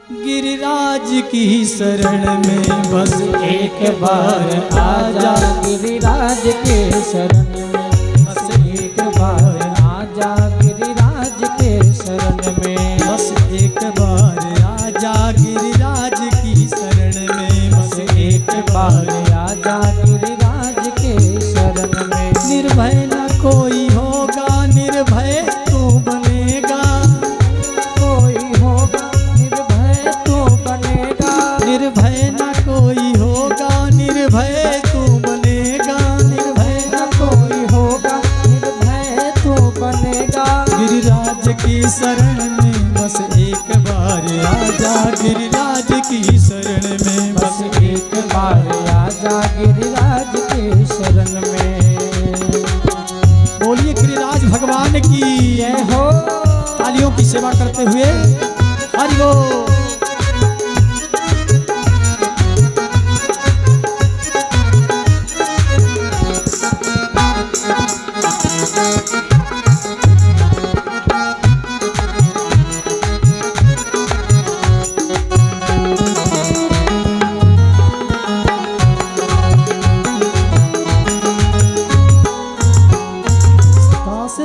गिरिराज की शरण में बस एक बार आजा, गिरिराज के शरण में बस एक बार आजा, गिरिराज के शरण में बस एक बार आजा, गिरिराज की शरण में बस एक बार आजा, गिरिराज के शरण में। निर्भय न कोई होगा, निर्भय तू बनेगा, कोई होगा निर्भय तो बनेगा, निर्भय न कोई होगा, निर्भय तू बनेगा, निर्भय न कोई होगा निर्भय तो बनेगा। गिरिराज की शरण में बस एक बार आजा, गिरिराज की शरण में बस एक बार आजा, गिरिराज के शरण में। बोलिए गिरिराज भगवान की जय हो। तालियों की सेवा करते हुए हरि बोल।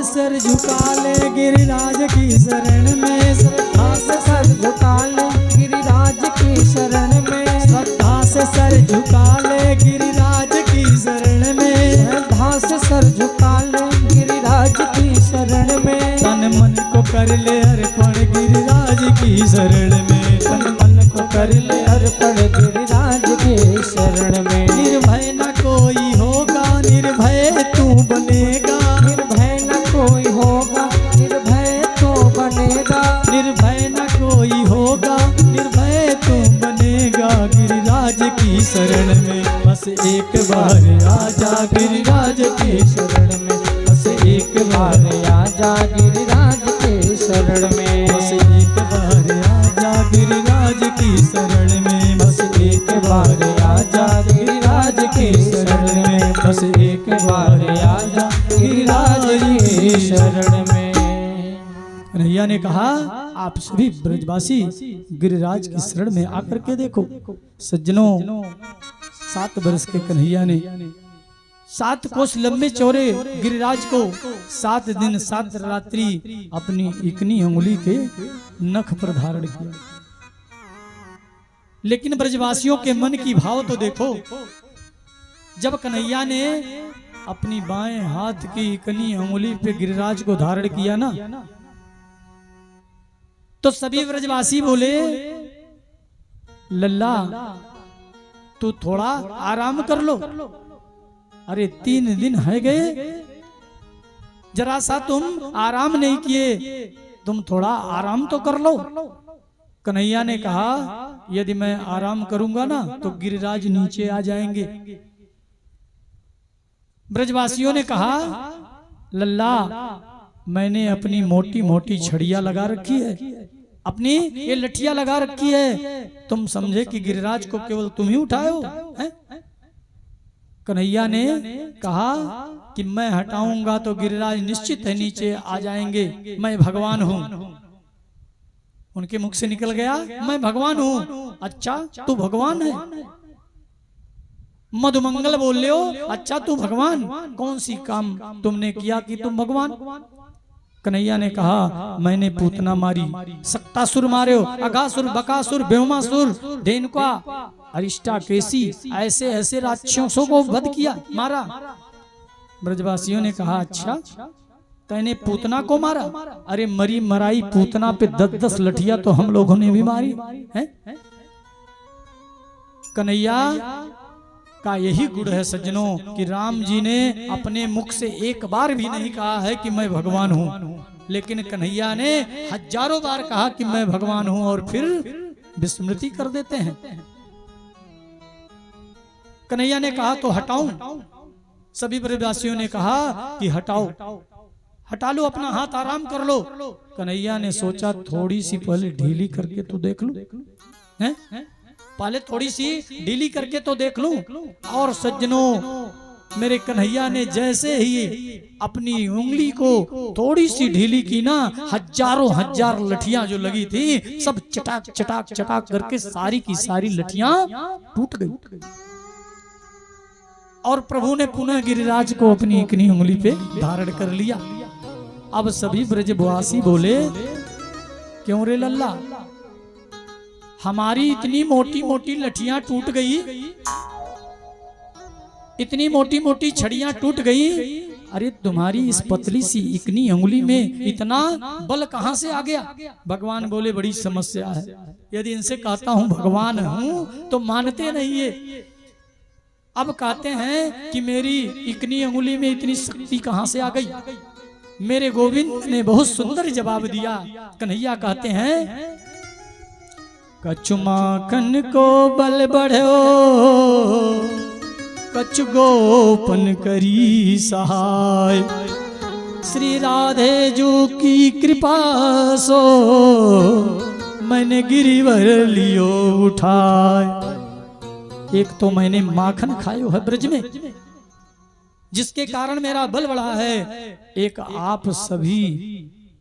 सर झुका ले गिरिराज की शरण में, श्रद्धा से सर झुका ले गिरिराज की शरण में, श्रद्धा से सर झुका ले गिरिराज की शरण में, श्रद्धा से सर झुका ले गिरिराज की शरण में। तन मन को कर ले अर्पण गिरिराज की शरण में, तन मन को कर ले अर्पण गिरिराज के शरण में। निर्भय न कोई होगा, निर्भय तू बनेगा, निर्भय न कोई होगा निर्भय तो बनेगा, निर्भय न कोई होगा, निर्भय तू बनेगा। गिरिराज की शरण में बस एक बार आजा, गिरिराज की शरण में बस एक बार आजा, गिरिराज के शरण में। बस एक बार आजा, गिरिराज की शरण में बस एक बार आजा, गिरिराज की शरण में बस एक बार आजा, गिरिराज की शरण में। कन्हैया ने कहा आप सभी ब्रजवासी गिरिराज की शरण में आकर के देखो। सज्जनों 7 वर्ष के कन्हैया ने 7 कोस लंबे चौड़े गिरिराज को 7 दिन 7 रात्रि अपनी इकनी अंगुली के नख पर धारण किया। लेकिन ब्रजवासियों के मन की भाव तो देखो। जब कन्हैया ने अपनी बाएं हाथ की इकनी अंगुली पे गिरिराज को धारण किया ना, तो सभी ब्रजवासी बोले लल्ला तू थोड़ा आराम कर लो। अरे 3 दिन है गए, जरा सा तुम आराम नहीं किए, तुम थोड़ा आराम तो कर लो। कन्हैया ने कहा यदि मैं आराम करूंगा ना तो गिरिराज नीचे आ जाएंगे। ब्रजवासियों ने कहा लल्ला मैंने अपनी मोटी मोटी छड़ियां लगा रखी है, अपनी ये लठियां लगा रखी है, तुम समझे कि गिरिराज को केवल तुम ही उठाए हो? कन्हैया ने कहा कि मैं हटाऊंगा तो गिरिराज निश्चित है नीचे आ जाएंगे, मैं भगवान हूं। उनके मुख से निकल गया मैं भगवान हूं। अच्छा तू भगवान है? मधुमंगल बोल रहे हो अच्छा तू भगवान, कौन सी काम तुमने किया कि तुम भगवान? कन्हैया ने कहा मैंने पूतना मारी, सक्तासुर मारे हो, अघासुर, बकासुर, ब्योमासुर, धेनुका, अरिष्टा, केसी, ऐसे ऐसे राक्षसों को वध किया, मारा। ब्रजवासियों ने कहा अच्छा तैने पूतना को मारा? अरे मरी मराई पूतना पे 10-10 लठिया तो हम लोगों ने भी मारी है। कन्हैया का यही गुण है सज्जनों कि राम जी ने अपने मुख से एक बार भी नहीं कहा है कि मैं भगवान हूं, लेकिन कन्हैया ने हजारों बार कहा कि मैं भगवान हूं और फिर विस्मृति कर देते हैं। कन्हैया ने कहा तो हटाऊं? सभी ब्रजवासियों ने कहा कि हटाओ, हटा लो, अपना हाथ आराम कर लो। कन्हैया ने सोचा थोड़ी सी पहले ढीली करके तो देख लूं, हैं? पहले थोड़ी सी ढीली करके तो देख लूं। और सज्जनों मेरे कन्हैया ने जैसे ही अपनी उंगली को थोड़ी सी ढीली की ना, हजारों हजार लठियां जो लगी थी सब चटाक चटाक चटाक करके सारी की सारी लठियां टूट गई। और प्रभु ने पुनः गिरिराज को अपनी इकनी उंगली पे धारण कर लिया। अब सभी ब्रजवासी बोले, क्यों रे लल्ला, हमारी इतनी मोटी मोटी लठियां टूट गई, इतनी मोटी मोटी छड़ियां टूट गई, अरे तुम्हारी इस पतली सी इकनी उंगली में इतना बल कहां से आ गया? भगवान बोले, बड़ी समस्या है, यदि इनसे कहता हूं भगवान हूं तो मानते नहीं है। अब कहते हैं कि मेरी इकनी उंगली में इतनी शक्ति कहां से आ गई? मेरे गोविंद ने बहुत सुंदर जवाब दिया। कन्हैया कहते हैं, कछु माखन को बल बढ़ो, कछु गोपन करी सहाय, श्री राधे जो की कृपा सो, मैंने गिरिवर लियो उठाए। एक तो मैंने माखन खायो है ब्रज में, जिसके कारण मेरा बल बढ़ा है। एक आप सभी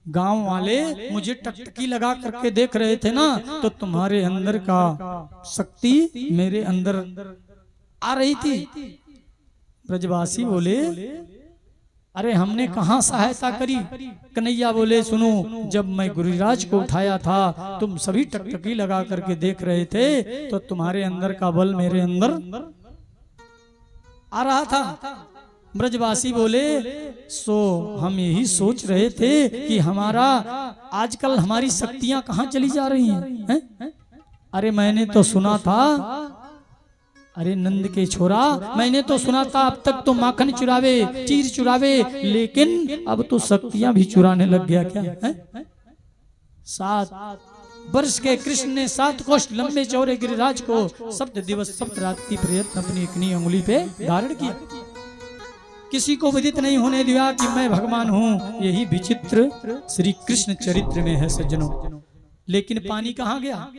गांव वाले मुझे टकटकी लगा करके देख रहे थे ना, तो तुम्हारे अंदर का शक्ति मेरे अंदर आ रही थी। ब्रजवासी बोले, अरे हमने कहां सहायता करी? कन्हैया बोले, सुनो, जब मैं गिरिराज को उठाया था तुम सभी टकटकी लगा करके देख रहे थे, तो तुम्हारे अंदर का बल मेरे अंदर आ रहा था। ब्रजवासी बोले, सो हम यही सोच रहे थे कि हमारा आजकल हमारी शक्तियां कहां चली जा रही हैं? अरे मैंने तो सुना था, अरे नंद के छोरा, मैंने तो सुना था अब तक तो माखन चुरावे, चीर चुरावे, लेकिन अब तो शक्तियां भी चुराने लग गया क्या है? 7 वर्ष के कृष्ण ने 7 कोष्ठ लंबे चौड़े गिरिराज को सप्त दिवस सप्त रात्रि प्रयत्न अपनी इकनी उंगली पे धारण किया। किसी को विदित नहीं होने दिया कि मैं भगवान हूं। यही विचित्र श्री कृष्ण चरित्र में है सज्जनों। लेकिन पानी कहां गया?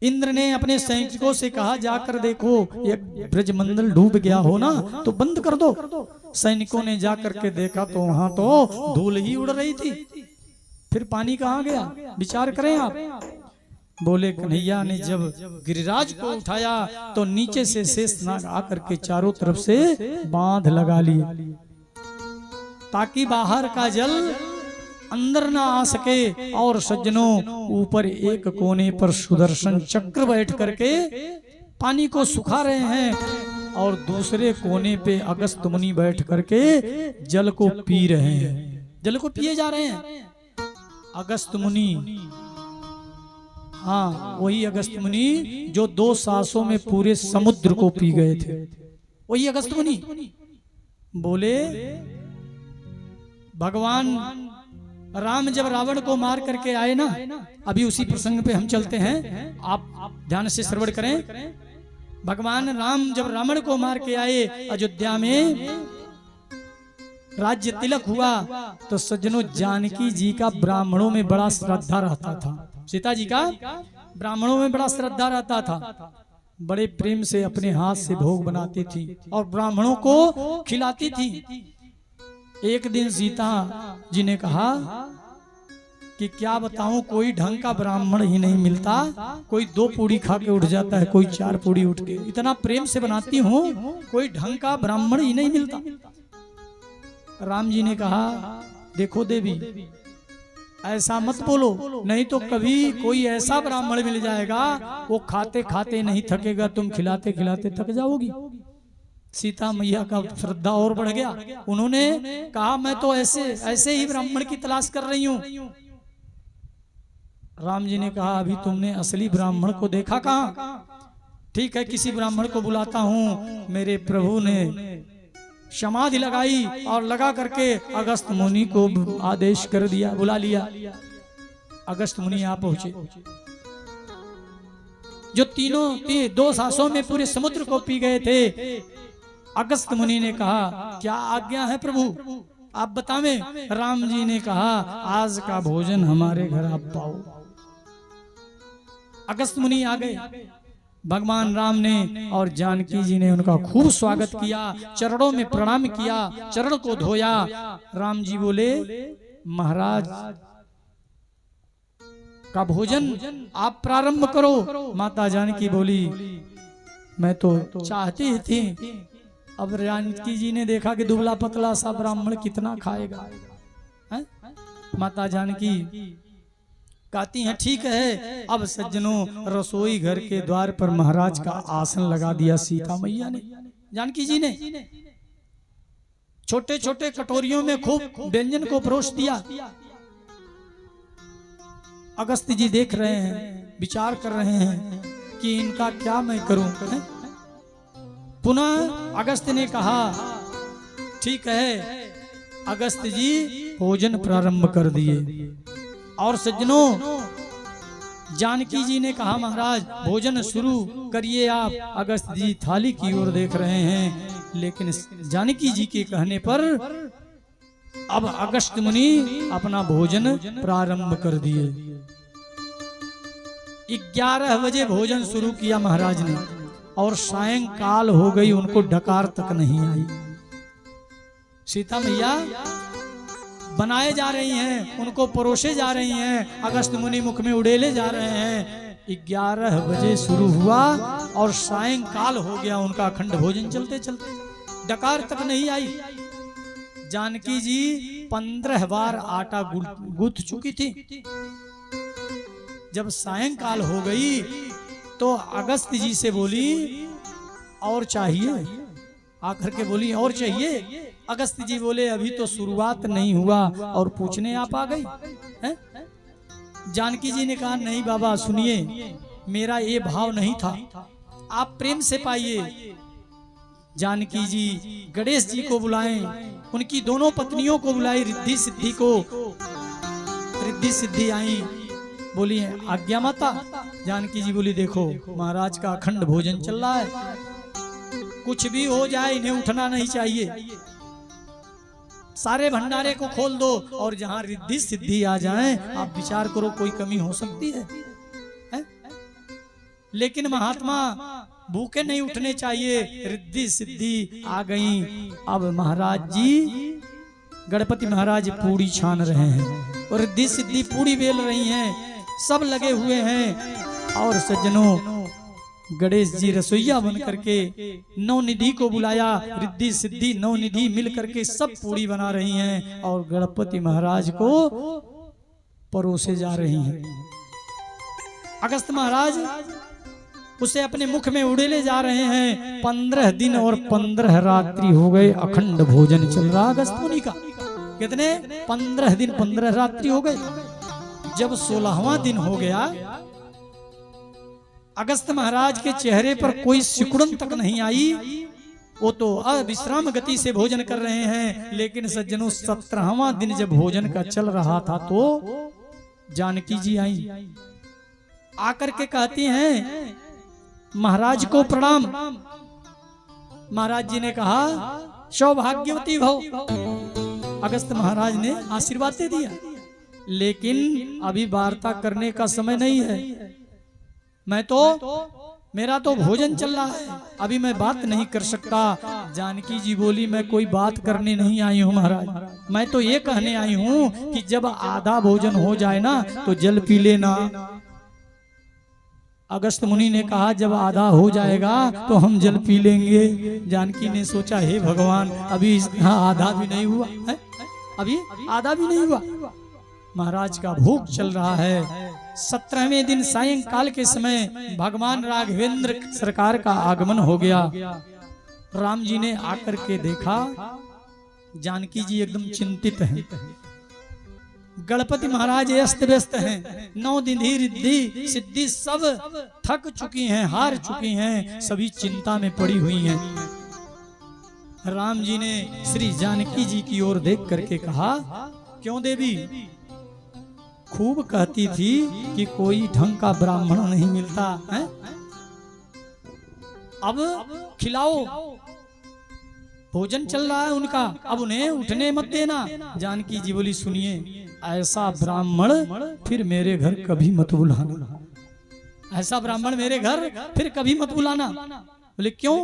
इंद्र ने अपने सैनिकों से कहा, जाकर देखो एक ब्रजमंडल डूब गया हो ना तो बंद कर दो। सैनिकों ने जाकर के देखा तो वहां तो धूल ही उड़ रही थी। फिर पानी कहां गया? विचार करें आप। बोले, कन्हैया ने जब गिरिराज को उठाया तो नीचे से शेषनाग आकर के चारों तरफ से बांध लगा लिए, ताकि बाहर का जल अंदर ना आ सके। और सज्जनों, ऊपर एक कोने पर सुदर्शन चक्र बैठ करके पानी को सुखा रहे हैं, और दूसरे कोने पे अगस्त मुनि बैठ करके जल को पी रहे हैं, जल को पिए जा रहे हैं। अगस्त मुनि, हाँ वही अगस्त मुनि जो 2 सांसों में पूरे समुद्र को पी गए थे, वही अगस्त मुनि। बोले, भगवान राम जब रावण को मार करके आए ना, अभी उसी प्रसंग पे हम चलते हैं, आप ध्यान से श्रवण करें। भगवान राम जब रावण को मार के आए, अयोध्या में राज्य तिलक हुआ, तो सज्जनों जानकी जी का ब्राह्मणों में बड़ा श्रद्धा रहता था। सीता जी का ब्राह्मणों में बड़ा श्रद्धा रहता था। बड़े प्रेम से अपने हाथ से भोग बनाती थी और ब्राह्मणों को खिलाती थी। एक दिन सीता जी ने कहा कि क्या बताऊं, कोई ढंग का ब्राह्मण ही नहीं मिलता। कोई 2 पूड़ी खा के उठ जाता है, कोई 4 पूड़ी उठ के, इतना प्रेम से बनाती हूँ, कोई ढंग का ब्राह्मण ही नहीं मिलता। राम जी ने कहा, देखो देवी, ऐसा मत बोलो, नहीं तो कभी कोई ऐसा ब्राह्मण मिल जाएगा, वो खाते खाते नहीं थकेगा, तुम खिलाते खिलाते थक जाओगी। सीता मैया का श्रद्धा और बढ़ गया। उन्होंने कहा, मैं तो ऐसे ही ब्राह्मण की तलाश कर रही हूं। राम जी ने कहा, अभी तुमने असली ब्राह्मण को देखा कहां? ठीक है, किसी ब्राह्मण को बुलाता हूं। मेरे प्रभु ने समाधि लगाई और लगा करके अगस्त मुनि को आदेश कर दिया, बुला लिया। अगस्त मुनि यहाँ पहुंचे, जो 2 सांसों में पूरे समुद्र को पी गए थे। अगस्त मुनि ने कहा, क्या आज्ञा है प्रभु, आप बतावें। राम जी ने कहा, आज का भोजन हमारे घर आप पाओ। अगस्त मुनि आ गए, भगवान राम ने और जानकी जी ने उनका खूब स्वागत किया, चरणों में प्रणाम किया, चरण को धोया। राम जी बोले महाराज का भोजन आप प्रारंभ करो। माता जानकी बोली मैं तो चाहती ही थी। अब जानकी जी ने देखा कि दुबला पतला सा ब्राह्मण कितना खाएगा है? माता जानकी कहती हैं ठीक है। अब सज्जनों रसोई घर के द्वार पर महाराज का आसन लगा दिया सीता मैया ने, जानकी जी ने। छोटे छोटे कटोरियों में खूब व्यंजन को परोस दिया। अगस्त जी देख रहे हैं, विचार कर रहे हैं कि इनका क्या मैं करूं। पुनः अगस्त ने कहा ठीक है। अगस्त जी भोजन प्रारंभ कर दिए। और सज्जनों जानकी जी ने कहा महाराज भोजन शुरू करिए आप। अगस्त जी थाली की ओर देख रहे हैं, लेकिन जानकी जी के कहने पर अब अगस्त मुनि अपना भोजन प्रारंभ कर दिए। 11 बजे भोजन शुरू किया महाराज ने, और सायंकाल हो गई, उनको डकार तक नहीं आई। सीता मैया बनाए जा रही हैं, उनको परोसे जा रही हैं, अगस्त मुनि मुख में उड़ेले जा रहे हैं। 11 बजे शुरू हुआ और सायंकाल हो गया, उनका अखंड भोजन चलते चलते डकार तक नहीं आई। जानकी जी 15 बार आटा गूंथ चुकी थी। जब सायंकाल हो गई तो अगस्त जी से बोली और चाहिए, आकर के बोली और चाहिए। अगस्त जी बोले अभी तो शुरुआत नहीं हुआ और पूछने आप आ गई हैं? जानकी जी ने कहा नहीं बाबा सुनिए, मेरा ये भाव नहीं था, आप प्रेम से पाइए। जानकी जी गणेश जी को बुलाएं, उनकी दोनों पत्नियों को बुलाई, रिद्धि सिद्धि को। रिद्धि सिद्धि आई, बोली आज्ञा माता। जानकी जी बोली देखो महाराज का अखंड भोजन चल रहा है, कुछ भी हो जाए इन्हें उठना नहीं चाहिए। सारे भंडारे को खोल दो और जहां रिद्धि सिद्धि आ जाए आप विचार करो कोई कमी हो सकती है? लेकिन महात्मा भूखे नहीं उठने चाहिए। रिद्धि सिद्धि आ गई। अब महाराज जी गणपति महाराज पूड़ी छान रहे हैं और रिद्धि सिद्धि पूड़ी बेल रही हैं, सब लगे हुए हैं। और सज्जनों गणेश जी रसोईया बन करके नवनिधि को बुलाया, रिद्धि सिद्धि नवनिधि मिल करके सब पूड़ी बना रही हैं और गणपति महाराज को परोसे जा रही हैं। अगस्त महाराज उसे अपने मुख में उड़ेले जा रहे हैं। 15 दिन और 15 रात्रि हो गए, अखंड भोजन चल रहा अगस्त मुनि का। कितने? 15 दिन 15 रात्रि हो गए। जब 16वां दिन हो गया, अगस्त महाराज के चेहरे पर कोई सिकुड़न तक नहीं आई। वो तो अविश्राम गति से भोजन कर रहे हैं। लेकिन सज्जनों 17वां दिन जब भोजन का चल रहा था तो जानकी जी आई, आकर के कहती हैं महाराज को प्रणाम। महाराज जी ने कहा सौभाग्यवती भव। अगस्त महाराज ने आशीर्वाद दे दिया, लेकिन अभी वार्ता करने का समय नहीं है। मेरा तो भोजन चल रहा है, अभी मैं बात नहीं कर सकता। जानकी जी बोली मैं कोई बात करने नहीं आई हूँ महाराज, मैं तो ये कहने आई हूँ कि जब आधा भोजन हो जाए ना तो जल पी लेना। अगस्त मुनि ने कहा जब आधा हो जाएगा तो हम जल पी लेंगे। जानकी ने सोचा हे भगवान अभी यहाँ आधा भी नहीं हुआ है, अभी आधा भी नहीं हुआ। महाराज का भोग चल रहा है। 17वें दिन सायंकाल के समय भगवान राघवेंद्र सरकार का आगमन हो गया। राम जी ने आकर के देखा, जानकी जी एकदम चिंतित हैं। गणपति महाराज अस्त व्यस्त हैं। 9 दिन ही रिद्धि सिद्धि सब थक चुकी हैं, हार चुकी हैं, सभी चिंता में पड़ी हुई हैं। राम जी ने श्री जानकी जी की ओर देख करके कहा क्यों देवी, खूब कहती थी कि कोई ढंग का ब्राह्मण नहीं मिलता है, अब खिलाओ, भोजन चल रहा है उनका, अब उन्हें उठने मत देना। जानकी जी बोली सुनिए ऐसा ब्राह्मण फिर मेरे घर कभी मत बुलाना ऐसा ब्राह्मण मेरे घर फिर कभी मत बुलाना। बोले क्यों?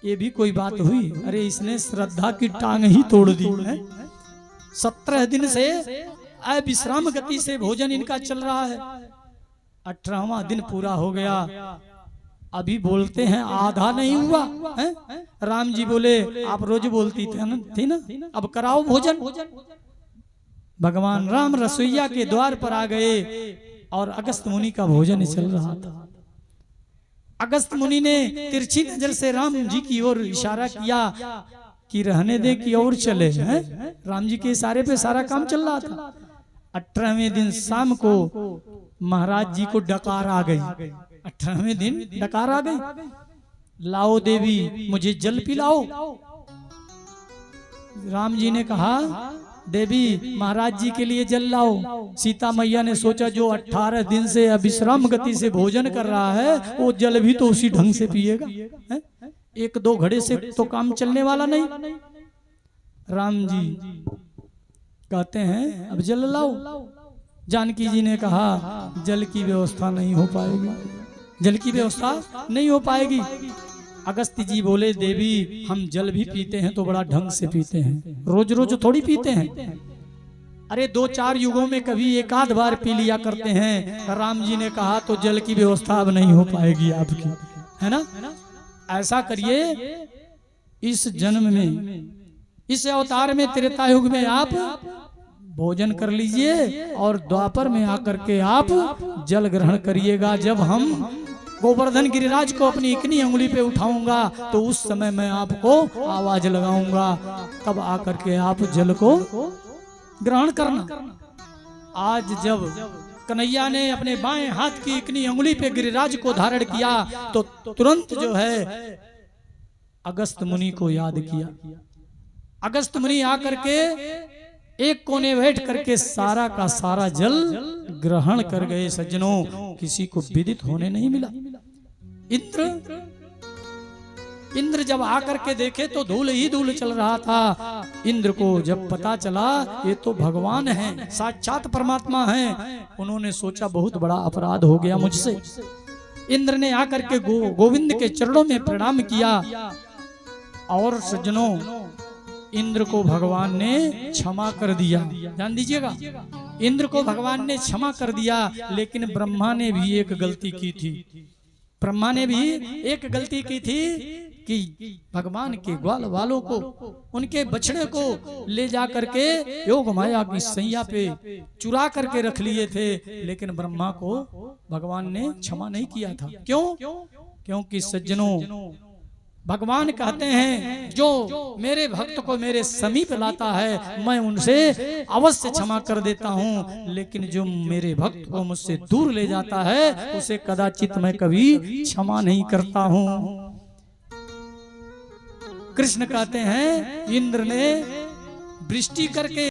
ये भी कोई बात हुई? अरे इसने श्रद्धा की टांग ही तोड़ दी है। 17 दिन से अविश्राम गति से भोजन इनका चल रहा है। 18वां दिन पूरा हो गया, अभी बोलते हैं आधा नहीं हुआ है। राम जी बोले आप रोज बोलती थी ना, अब कराओ भोजन। भगवान राम रसोईया के द्वार पर आ गए और अगस्त मुनि का भोजन चल रहा था। अगस्त मुनि ने तिरछी नजर से राम जी की ओर इशारा किया कि रहने दे कि और चले हैं। राम जी के इशारे पे सारा काम चल रहा था। 18वें दिन शाम को महाराज जी को डकार आ गई। 18वें दिन डकार आ गई, लाओ देवी मुझे जल पिलाओ। राम जी ने कहा देवी महाराज जी के लिए जल लाओ। सीता मैया ने सोचा जो 18 दिन से अविश्राम गति से भोजन कर रहा है वो जल भी तो उसी ढंग से पिएगा है? 1-2 घड़े से तो काम चलने वाला नहीं। राम जी कहते हैं अब जल लाओ। जानकी जी ने कहा जल की व्यवस्था नहीं हो पाएगी, जल की व्यवस्था नहीं हो पाएगी। अगस्त्य जी बोले देवी हम जल भी पीते हैं तो बड़ा ढंग से पीते हैं, रोज रोज थोड़ी पीते हैं। अरे 2-4 युगों में कभी 1-आध बार पी लिया करते हैं। राम जी ने कहा तो जल की व्यवस्था अब नहीं हो पाएगी आपकी, है ना। ऐसा करिए इस जन्म में, इस अवतार में, त्रेता युग में आप भोजन कर लीजिए और द्वापर में आकर के आप जल ग्रहण करिएगा। जब हम गोवर्धन गिरिराज को अपनी इकनी उंगली पे उठाऊंगा तो उस समय मैं आपको आवाज लगाऊंगा, तब आकर के आप जल को ग्रहण करना। आज जब कन्हैया ने अपने बाएं हाथ की इकनी उंगली पे गिरिराज को धारण किया तो तुरंत जो है अगस्त मुनि को याद किया। अगस्त मुनि आकर के एक कोने बैठ करके सारा का सारा जल ग्रहण कर गए। सज्जनों किसी को विदित होने नहीं मिला। इंद्र जब आकर के देखे तो धूल ही धूल चल रहा था। इंद्र को जब पता चला ये तो भगवान हैं, साक्षात परमात्मा हैं, उन्होंने सोचा बहुत बड़ा अपराध हो गया मुझसे। इंद्र ने आकर के गोविंद के चरणों में प्रणाम किया। और सज्जनों इंद्र को भगवान ने क्षमा कर दिया। ध्यान दीजिएगा, इंद्र को भगवान ने क्षमा कर दिया। लेकिन ब्रह्मा ने भी एक गलती की थी। ब्रह्मा ने भी एक गलती की थी कि भगवान के ग्वाल वालों को, उनके बछड़े को ले जा करके योग माया की सैया पे चुरा करके रख लिए थे। लेकिन ब्रह्मा को भगवान ने क्षमा नहीं किया था। क्यों? क्योंकि सज्जनों भगवान कहते हैं जो मेरे भक्त को मेरे समीप लाता है मैं उनसे अवश्य क्षमा कर देता हूँ, लेकिन जो मेरे भक्त को मुझसे दूर ले जाता है उसे कदाचित मैं कभी क्षमा नहीं करता हूँ। कृष्ण कहते हैं इंद्र ने वृष्टि करके